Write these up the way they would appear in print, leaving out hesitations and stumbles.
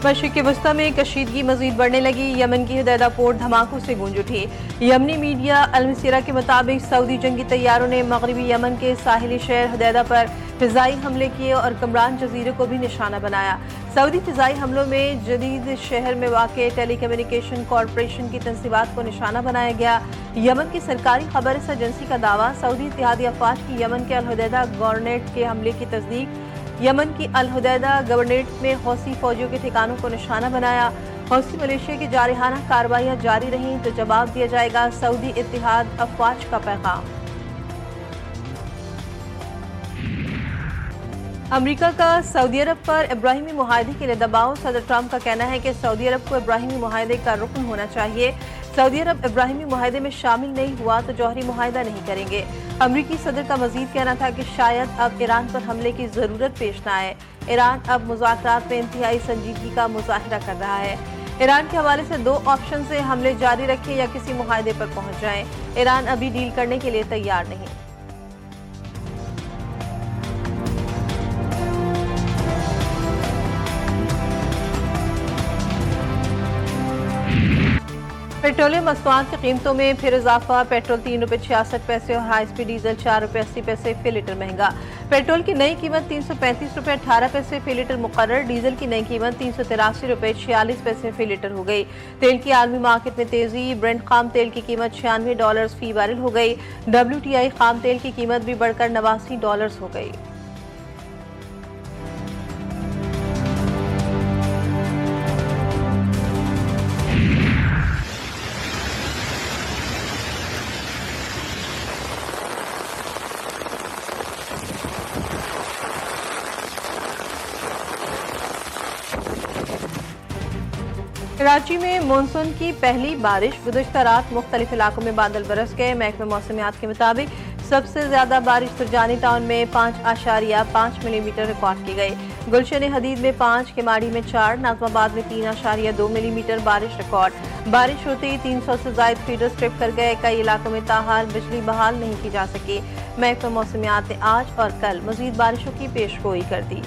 मशरिक़ वस्ता में कशीदगी मजीद बढ़ने लगी। यमन की हुदैदा पोर्ट धमाकों से गूंज उठी। यमनी मीडिया अल-मसीरा के मुताबिक सऊदी जंगी तैयारों ने मगरबी यमन के साहिली शहर हुदैदा पर फिजाई हमले किए और कमरान जजीरे को भी निशाना बनाया। सऊदी फिजाई हमलों में जदीद शहर में वाक़ टेली कम्युनिकेशन कॉरपोरेशन की तंसीबात को निशाना बनाया गया। यमन की सरकारी खबर एजेंसी का दावा, सऊदी इत्तेहादी अफवाज की यमन के अल-हुदैदा गवर्नरेट के हमले की तस्दीक। यमन की अल-हुदैदा गवर्नरेट में हौसी फौजियों के ठिकानों को निशाना बनाया। हौसी मलेशिया की जारहाना कार्रवाइयां जारी रहीं तो जवाब दिया जाएगा, सऊदी इत्तेहाद अफवाज का पैगाम। अमेरिका का सऊदी अरब पर इब्राहिमी मुआहदे के लिए दबाव। सदर ट्रंप का कहना है कि सऊदी अरब को इब्राहिमी मुआहदे का रुकन होना चाहिए। सऊदी अरब इब्राहिमी मुआहदे में शामिल नहीं हुआ तो जौहरी मुआहदा नहीं करेंगे। अमरीकी सदर का मजीद कहना था कि शायद अब ईरान पर हमले की जरूरत पेश न आए। ईरान अब मुज़ाकरात में इंतहाई संजीदगी का मुजाहिरा कर रहा है। ईरान के हवाले से दो ऑप्शन से हमले जारी रखें या किसी मुआहदे पर पहुंच जाएं। ईरान अभी डील करने के लिए तैयार नहीं। पेट्रोलियम मसनूआत की कीमतों में फिर इजाफा। पेट्रोल 3 रुपये 66 पैसे और हाई स्पीड डीजल 4 रुपये 80 पैसे फी लीटर महंगा। पेट्रोल की नई कीमत 335 रुपये 18 पैसे फी लीटर मुकर्रर। डीजल की नई कीमत 383 रुपये 46 पैसे फी लीटर हो गई। तेल की आलमी मार्केट में तेजी। ब्रेंट खाम तेल की कीमत $96 फी बैरल हो गई। WTI खाम तेल की कीमत भी बढ़कर $89 हो गई। कराची में मानसून की पहली बारिश। गुज़श्ता रात मुख्तलिफ इलाकों में बादल बरस गए। महकमे मौसमियात के मुताबिक सबसे ज्यादा बारिश सुरजानी टाउन में 5.5 मिलीमीटर रिकॉर्ड की गई। गुलशन हदीद में 5, केमाड़ी में 4, नाज़माबाद में 3.2 मिलीमीटर बारिश रिकॉर्ड। बारिश होते ही 300 से ज्यादा फीडर स्ट्रिप कर गए। कई इलाकों में ताहाल बिजली बहाल नहीं की जा सकी। महकमे मौसमियात ने आज और कल मजीद बारिशों की पेशगोई कर दी।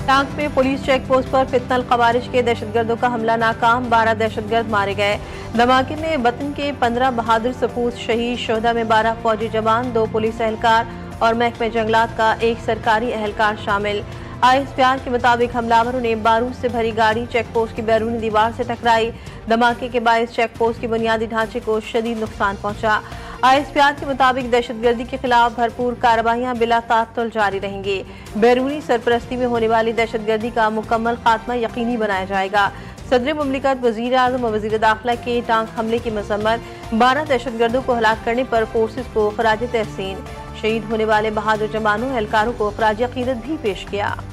टांग में पुलिस चेक पोस्ट पर फितनल खवारिज के दहशतगर्दों का हमला नाकाम। 12 दहशतगर्द मारे गए। धमाके में वतन के 15 बहादुर सपूत शहीद। शोहदा में 12 फौजी जवान, 2 पुलिस एहलकार और महकमे जंगलात का 1 सरकारी एहलकार शामिल। ISPR के मुताबिक हमलावरों ने बारूद से भरी गाड़ी चेक पोस्ट की बैरूनी दीवार से टकराई। धमाके के बायस चेक पोस्ट के बुनियादी ढांचे को शदीद नुकसान पहुंचा। ISPR के मुताबिक दहशतगर्दी के खिलाफ भरपूर कार्रवाइयां बिला ताअत्तुल जारी रहेंगी। बैरूनी सरपरस्ती में होने वाली दहशतगर्दी का मुकम्मल खात्मा यकीनी बनाया जाएगा। सदर मुमलिकत, वजीर आज़म और वजीर दाखिला के टांक हमले की मजम्मत। 12 दहशतगर्दों को हलाक करने पर फोर्सेस को खराज तहसीन। शहीद होने वाले बहादुर जवानों एहलकारों को खराज अकीदत भी पेश किया। –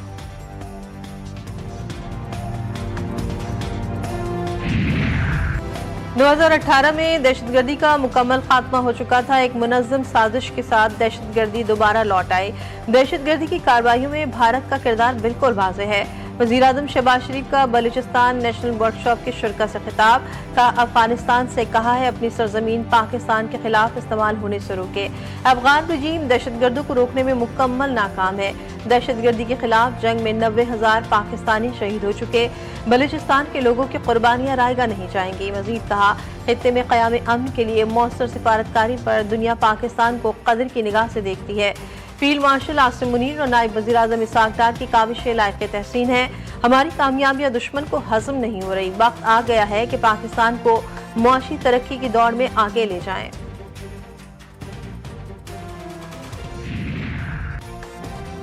2018 में दहशतगर्दी का मुकम्मल खात्मा हो चुका था। एक मुनज़्ज़म साजिश के साथ दहशतगर्दी दोबारा लौट आई। दहशतगर्दी की कार्रवाइयों में भारत का किरदार बिल्कुल वाज़ेह है। वज़ीर आज़म शहबाज शरीफ का बलूचिस्तान नेशनल वर्कशॉप के शुरका से खिताब। का अफगानिस्तान से कहा है अपनी सरजमीन पाकिस्तान के खिलाफ इस्तेमाल होने से रोके। अफगान रजीम दहशतगर्दों को रोकने में मुकम्मल नाकाम है। दहशतगर्दी के खिलाफ जंग में 90,000 पाकिस्तानी शहीद हो चुके। बलूचिस्तान के लोगों की कुर्बानियां रायगा नहीं जाएंगी। मजीद कहा, खित्ते में क़याम अमन के लिए मौसर सिफारतकारी पर दुनिया पाकिस्तान को कदर की निगाह से देखती है। फील्ड मार्शल आसिम मुनीर और नायब वज़ीर आज़म इसाक डार की काविशें लायक़ तहसीन है। हमारी कामयाबियां दुश्मन को हज़म नहीं हो रही। वक्त आ गया है कि पाकिस्तान को मुआशी तरक्की की दौड़ में आगे ले जाएं।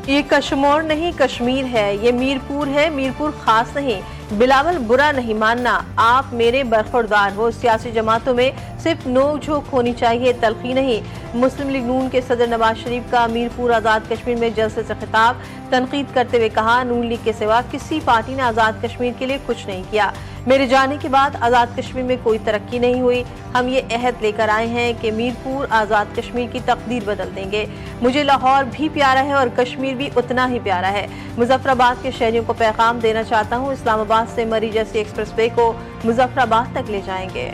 ये कश्मीर नहीं कश्मीर है, ये मीरपुर है, मीरपुर खास नहीं। बिलावल बुरा नहीं मानना, आप मेरे बरखुरदार हो। सियासी जमातों में सिर्फ नोक झोंक होनी चाहिए, तलखी नहीं। मुस्लिम लीग नून के सदर नवाज शरीफ का मीरपुर आज़ाद कश्मीर में जलसे से खिताब। तनकीद करते हुए कहा, नून लीग के सिवा किसी पार्टी ने आज़ाद कश्मीर के लिए कुछ नहीं किया। मेरे जाने के बाद आज़ाद कश्मीर में कोई तरक्की नहीं हुई। हम ये अहद लेकर आए हैं कि मीरपुर आज़ाद कश्मीर की तकदीर बदल देंगे। मुझे लाहौर भी प्यारा है और कश्मीर भी उतना ही प्यारा है। मुजफ्फराबाद के शहरियों को पैगाम देना चाहता हूँ, इस्लामाबाद से मरी जैसी एक्सप्रेस वे को मुजफ्फराबाद तक ले जाएंगे।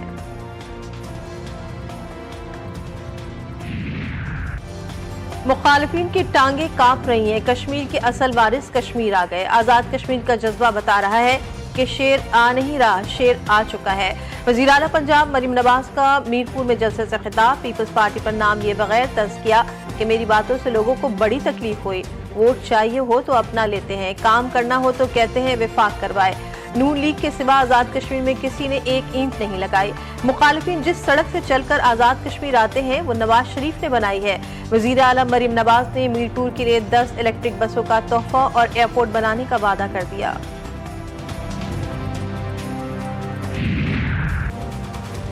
मुखालिफिन की टांगे कांप रही हैं। कश्मीर के असल वारिस कश्मीर आ गए। आज़ाद कश्मीर का जज्बा बता रहा है कि शेर आ नहीं रहा, शेर आ चुका है। वज़ीर आला पंजाब मरीम नवाज का मीरपुर में जलसे से खिताब। पीपल्स पार्टी पर नाम लिए बगैर तंज किया कि मेरी बातों से लोगों को बड़ी तकलीफ हुई। वोट चाहिए हो तो अपना लेते हैं, काम करना हो तो कहते हैं विफाक करवाए। नून लीग के सिवा आज़ाद कश्मीर में किसी ने एक ईंट नहीं लगाई। मुखालिफिन जिस सड़क से चलकर आज़ाद कश्मीर आते हैं वो नवाज शरीफ ने बनाई है। वज़ीर आला मरीम नवाज ने मीरपुर के लिए 10 इलेक्ट्रिक बसों का तोहफा और एयरपोर्ट बनाने का वादा कर दिया।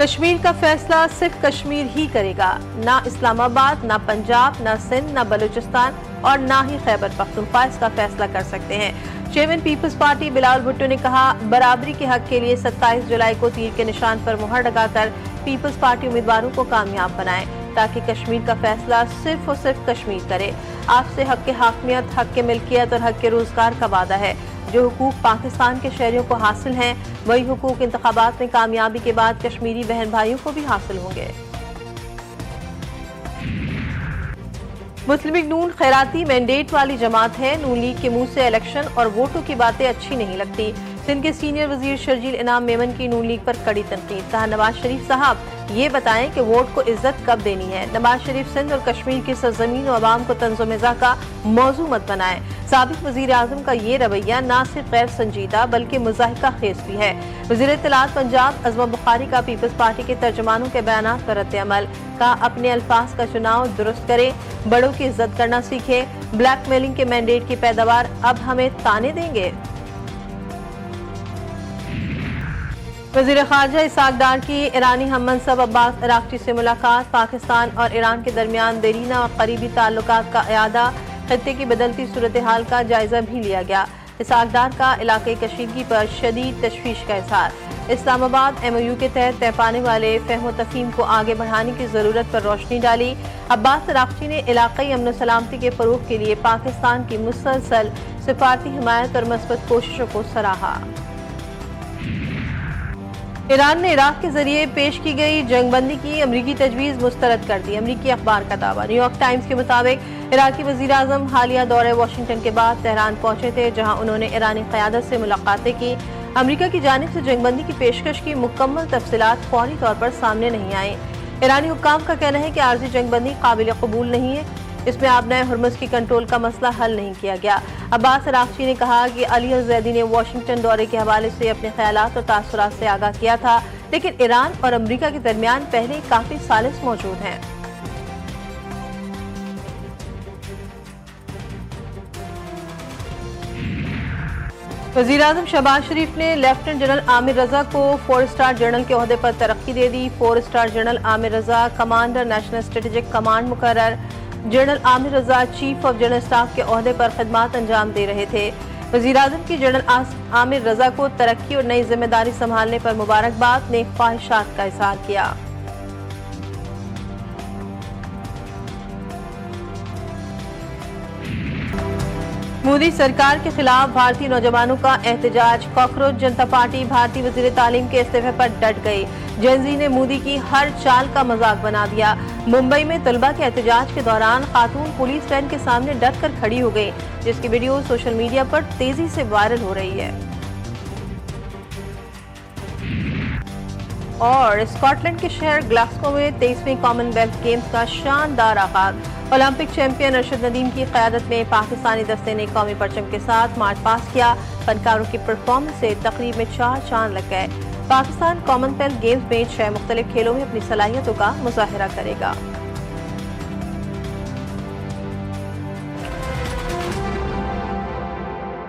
कश्मीर का फैसला सिर्फ कश्मीर ही करेगा, ना इस्लामाबाद, ना पंजाब, ना सिंध, ना बलूचिस्तान और ना ही खैबर पख्तूनख्वा इसका फैसला कर सकते हैं। Chairman Peoples Party Bilawal Bhutto ने कहा, बराबरी के हक के लिए 27 जुलाई को तीर के निशान पर मुहर लगाकर पीपल्स पार्टी उम्मीदवारों को कामयाब बनाए ताकि कश्मीर का फैसला सिर्फ और सिर्फ कश्मीर करे। आपसे हक के हाकमियत, हक के मिल्कियत और हक के रोजगार का वादा है। जो हुकूक पाकिस्तान के शहरियों को हासिल हैं वही हुकूक इंतखाबात में कामयाबी के बाद कश्मीरी बहन भाइयों को भी हासिल होंगे। मुस्लिम लीग नून खैराती मैंडेट वाली जमात है। नून लीग के मुंह से इलेक्शन और वोटों की बातें अच्छी नहीं लगती। सिंध के सीनियर वजीर शर्जील इनाम मेमन की नून लीग पर कड़ी तनकीद। कहा, नवाज शरीफ साहब ये बताएं कि वोट को इज्जत कब देनी है। नवाज शरीफ सिंध और कश्मीर की सरजमीन और अवाम को तंज़ो मिज़ा का मौजू मत बनाएं। साबिक वजीर आजम का ये रवैया ना सिर्फ गैर संजीदा बल्कि मुज़ाहिका खेज भी है। वजीर इत्तलात पंजाब अज़मा बुखारी का पीपल्स पार्टी के तर्जमानों के बयानात पर रद्द-ए-अमल। का अपने अल्फाज का चुनाव दुरुस्त करें, बड़ों की इज्जत करना सीखें। ब्लैकमेलिंग के मैंडेट की पैदावार अब हमें ताने देंगे। वज़ीर ख़ारजा इसाक डार की ईरानी हम-मनसब अब्बास अराग़ची से मुलाकात। पाकिस्तान और ईरान के दरमियान देरीना और करीबी ताल्लुकात का इआदा। खत्ते की बदलती सूरत हाल का जायजा भी लिया गया। इसाक डार का इलाके कशीदगी पर शदीद तशवीश का इज़हार। इस्लामाबाद MOU के तहत तय पाने वाले फ़हम व तफ़हीम को आगे बढ़ाने की ज़रूरत पर रोशनी डाली। अब्बास अराग़ची ने इलाक़ाई अमन व सलामती के फ़रोग़ के लिए पाकिस्तान की मुसलसल सिफारती हिमायत और मस्बत कोशिशों को सराहा। ईरान ने इराक़ के जरिए पेश की गई जंगबंदी की अमरीकी तजवीज़ मुस्तरद कर दी। अमरीकी अखबार का दावा। न्यूयॉर्क टाइम्स के मुताबिक इराक़ी वज़ीर आज़म हालिया दौरे वाशिंगटन के बाद तेहरान पहुंचे थे, जहां उन्होंने ईरानी क़यादत से मुलाकातें की। अमरीका की जानिब से जंगबंदी की पेशकश की मुकम्मल तफसीलात फौरी तौर पर सामने नहीं आई। ईरानी हुक्काम का कहना है कि आर्जी जंगबंदी काबिल कबूल नहीं है। इसमें आबनाए हुर्मुज़ की कंट्रोल का मसला हल नहीं किया गया। अब्बास अराग़ची ने कहा कि अली अल-ज़ैदी ने वाशिंगटन दौरे के हवाले से अपने ख्यालात और तासुरात से आगाह किया था, लेकिन ईरान और अमरीका के दरमियान पहले काफ़ी सालिस मौजूद हैं। वज़ीर आज़म शहबाज शरीफ ने लेफ्टिनेंट जनरल आमिर रज़ा को 4 स्टार जनरल के ओहदे पर तरक्की दे दी। 4 स्टार जनरल आमिर रज़ा कमांडर नेशनल स्ट्रेटेजिक कमांड मुकर्रर। General Aamir Raza chief of general staff के ओहदे पर खिदमात अंजाम दे रहे थे। वज़ीर आज़म की जनरल आमिर रज़ा को तरक्की और नई जिम्मेदारी संभालने पर मुबारकबाद, नेक ख्वाहिशात का इज़हार किया। मोदी सरकार के खिलाफ भारतीय नौजवानों का एहतजाज। कॉकरोच जनता पार्टी भारतीय वज़ीर तालीम के इस्तीफे पर डट गई। जेनज़ी ने मोदी की हर चाल का मजाक बना दिया। मुंबई में तलबा के एहतजाज के दौरान खातून पुलिस वैन के सामने डट कर खड़ी हो गई, जिसकी वीडियो सोशल मीडिया पर तेजी से वायरल हो रही है। और स्कॉटलैंड के शहर ग्लासगो में 23वें कॉमनवेल्थ गेम्स का शानदार आगाज। ओलंपिक चैंपियन अरशद नदीम की क़यादत में पाकिस्तानी दस्ते ने कौमी परचम के साथ मार्च पास किया। फनकारों की परफॉर्मेंस से तकरीब में 4 चांद लग गए। पाकिस्तान कॉमनवेल्थ गेम्स में 6 मुख्तलिफ खेलों में अपनी सलाहियतों का मुजाहिरा करेगा।